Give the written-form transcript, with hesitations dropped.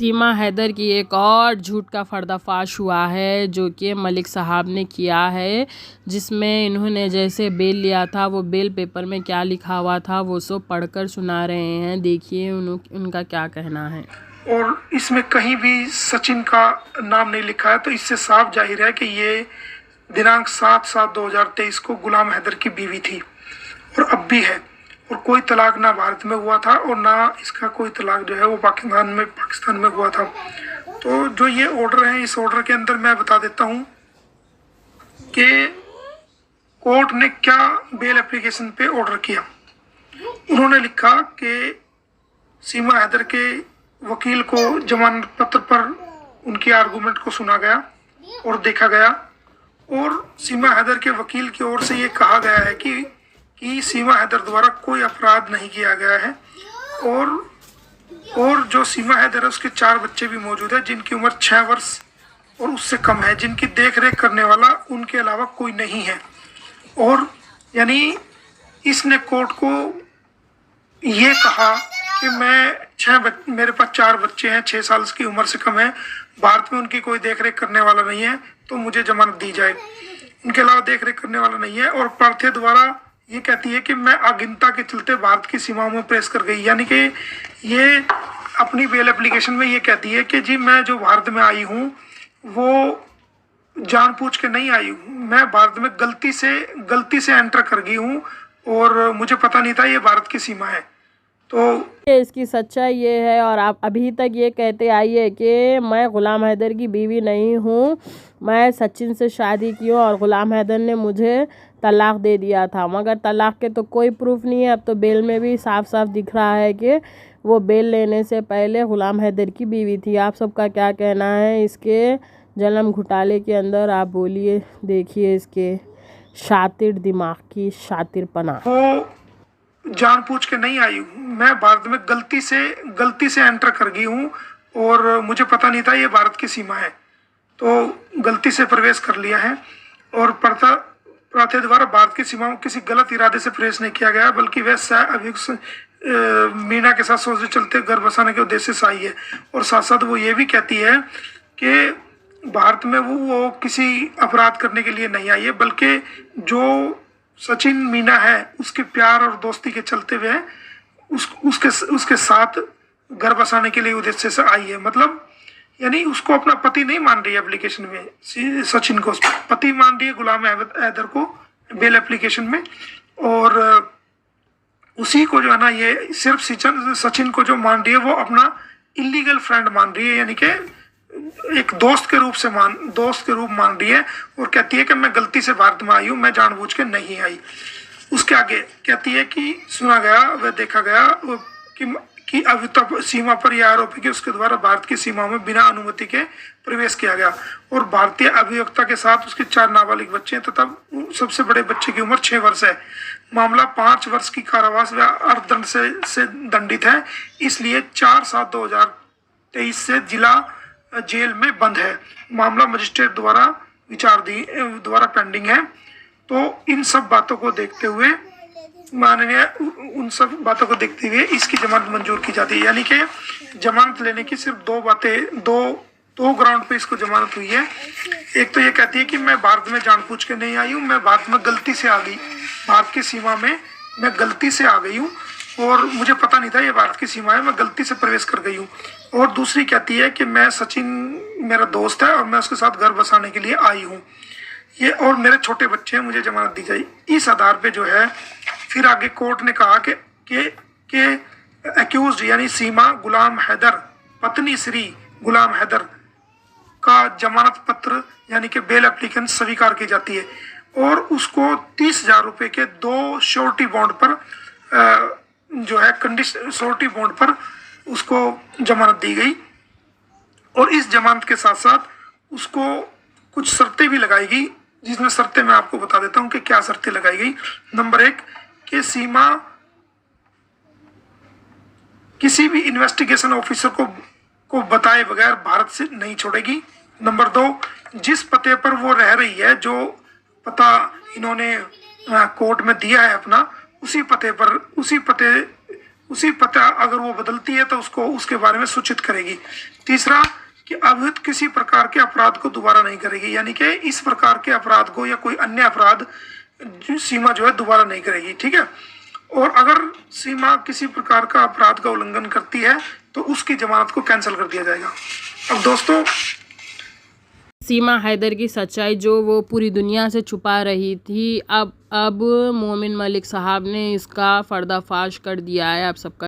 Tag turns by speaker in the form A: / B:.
A: सीमा हैदर की एक और झूठ का पर्दाफाश हुआ है जो कि मलिक साहब ने किया है, जिसमें इन्होंने जैसे बेल लिया था वो बेल पेपर में क्या लिखा हुआ था वो सब पढ़कर सुना रहे हैं। देखिए उनका क्या कहना है।
B: और इसमें कहीं भी सचिन का नाम नहीं लिखा है, तो इससे साफ जाहिर है कि ये दिनांक 7/7/2023 को गुलाम हैदर की बीवी थी और अब भी है। और कोई तलाक ना भारत में हुआ था और ना इसका कोई तलाक जो है वो पाकिस्तान में हुआ था। तो जो ये ऑर्डर है, इस ऑर्डर के अंदर मैं बता देता हूँ कि कोर्ट ने क्या बेल एप्लीकेशन पे ऑर्डर किया। उन्होंने लिखा कि सीमा हैदर के वकील को जमानत पत्र पर उनकी आर्गूमेंट को सुना गया और देखा गया, और सीमा हैदर के वकील की ओर से ये कहा गया है कि सीमा हैदर द्वारा कोई अपराध नहीं किया गया है। और जो सीमा हैदर है उसके 4 बच्चे भी मौजूद है जिनकी उम्र 6 वर्ष और उससे कम है, जिनकी देख रेख करने वाला उनके अलावा कोई नहीं है। और यानी इसने कोर्ट को ये कहा कि मेरे पास 4 बच्चे हैं, 6 साल की उम्र से कम है, भारत में उनकी कोई देख रेख करने वाला नहीं है, तो मुझे जमानत दी जाए। उनके अलावा देख रेख करने वाला नहीं है। और पार्थे द्वारा ये कहती है कि मैं अगिनता के चलते भारत की सीमाओं में प्रवेश कर गई, यानी कि ये अपनी बेल एप्लीकेशन में ये कहती है कि जी मैं जो भारत में आई हूँ वो जानबूझ के नहीं आई हूँ, मैं भारत में गलती से एंटर कर गई हूँ और मुझे पता नहीं था ये भारत की सीमा है। तो
A: इसकी सच्चाई ये है। और आप अभी तक ये कहते आइए कि मैं गुलाम हैदर की बीवी नहीं हूँ, मैं सचिन से शादी की हूँ और गुलाम हैदर ने मुझे तलाक दे दिया था, मगर तलाक के तो कोई प्रूफ नहीं है। अब तो बेल में भी साफ साफ दिख रहा है कि वो बेल लेने से पहले गुलाम हैदर की बीवी थी। आप सबका क्या कहना है इसके जन्म घोटाले के अंदर? आप बोलिए। देखिए इसके शातिर दिमाग की शातिरपना।
B: वो जानबूझ के नहीं आई हूँ, मैं भारत में गलती से एंटर कर गई हूँ और मुझे पता नहीं था ये भारत की सीमा है, तो गलती से प्रवेश कर लिया है। और पार्थे द्वारा भारत की सीमाओं किसी गलत इरादे से प्रवेश नहीं किया गया, बल्कि वह सह अभियुक्त मीना के साथ सोचते चलते घर बसाने के उद्देश्य से आई है। और साथ साथ वो ये भी कहती है कि भारत में वो किसी अपराध करने के लिए नहीं आई है, बल्कि जो सचिन मीना है उसके प्यार और दोस्ती के चलते हुए उसके साथ घर बसाने के लिए उद्देश्य से आई है। मतलब यानी उसको अपना पति नहीं मान रही है एप्लीकेशन में, सचिन को पति मान रही है गुलाम हैदर को बेल एप्लीकेशन में। और उसी को जो है ना ये सिर्फ सचिन को जो मान रही है वो अपना इलीगल फ्रेंड मान रही है, यानी कि एक दोस्त के रूप मान रही है। और कहती है कि मैं गलती से भारत में आई हूँ, मैं जानबूझ के नहीं आई। उसके आगे कहती है कि सुना गया व देखा गया कि अभी तक सीमा पर यह आरोप है कि उसके द्वारा भारत की सीमा में बिना अनुमति के प्रवेश किया गया। और भारतीय अभियोक्ता के साथ उसके 4 नाबालिग बच्चे हैं तथा सबसे बड़े बच्चे की उम्र 6 वर्ष है। मामला 5 वर्ष की कारावास व अर्थदंड से दंडित है, इसलिए 4/7/2023 से जिला जेल में बंद है। मामला मजिस्ट्रेट द्वारा द्वारा पेंडिंग है। तो इन सब बातों को देखते हुए इसकी जमानत मंजूर की जाती है, यानी कि जमानत लेने की सिर्फ दो ग्राउंड पे इसको जमानत हुई है। एक तो ये कहती है कि मैं भारत में जानबूझ के नहीं आई हूँ, मैं भारत में गलती से आ गई, भारत की सीमा में मैं गलती से आ गई हूँ और मुझे पता नहीं था ये भारत की सीमा है, मैं गलती से प्रवेश कर गई हूँ। और दूसरी कहती है कि मैं सचिन मेरा दोस्त है और मैं उसके साथ घर बसाने के लिए आई हूँ, ये और मेरे छोटे बच्चे हैं, मुझे जमानत दी जाए। इस आधार पे जो है फिर आगे कोर्ट ने कहा कि एक्यूज्ड यानी सीमा गुलाम हैदर पत्नी श्री गुलाम हैदर का जमानत पत्र यानी कि बेल एप्लीकेशन स्वीकार की जाती है और उसको 30,000 रुपये के 2 श्योरिटी बॉन्ड पर जो है श्योरिटी बॉन्ड पर उसको जमानत दी गई। और इस जमानत के साथ साथ उसको कुछ शर्तें भी लगाई गई, जिसमें शर्तें मैं आपको बता देता हूं कि क्या शर्तें लगाई गई। नंबर 1 कि सीमा किसी भी इन्वेस्टिगेशन ऑफिसर को बताए बगैर भारत से नहीं छोड़ेगी। नंबर 2 जिस पते पर वो रह रही है, जो पता इन्होंने कोर्ट में दिया है अपना, उसी पता अगर वो बदलती है तो उसको उसके बारे में सूचित करेगी। तीसरा कि अवैध किसी प्रकार के अपराध को दोबारा नहीं करेगी, यानी कि इस प्रकार के अपराध को या कोई अन्य अपराध सीमा जो है दोबारा नहीं करेगी, ठीक है। और अगर सीमा किसी प्रकार का अपराध का उल्लंघन करती है तो उसकी जमानत को कैंसिल कर दिया जाएगा। अब दोस्तों,
A: सीमा हैदर की सच्चाई जो वो पूरी दुनिया से छुपा रही थी, अब मोमिन मलिक साहब ने इसका पर्दाफाश कर दिया है। आप सबका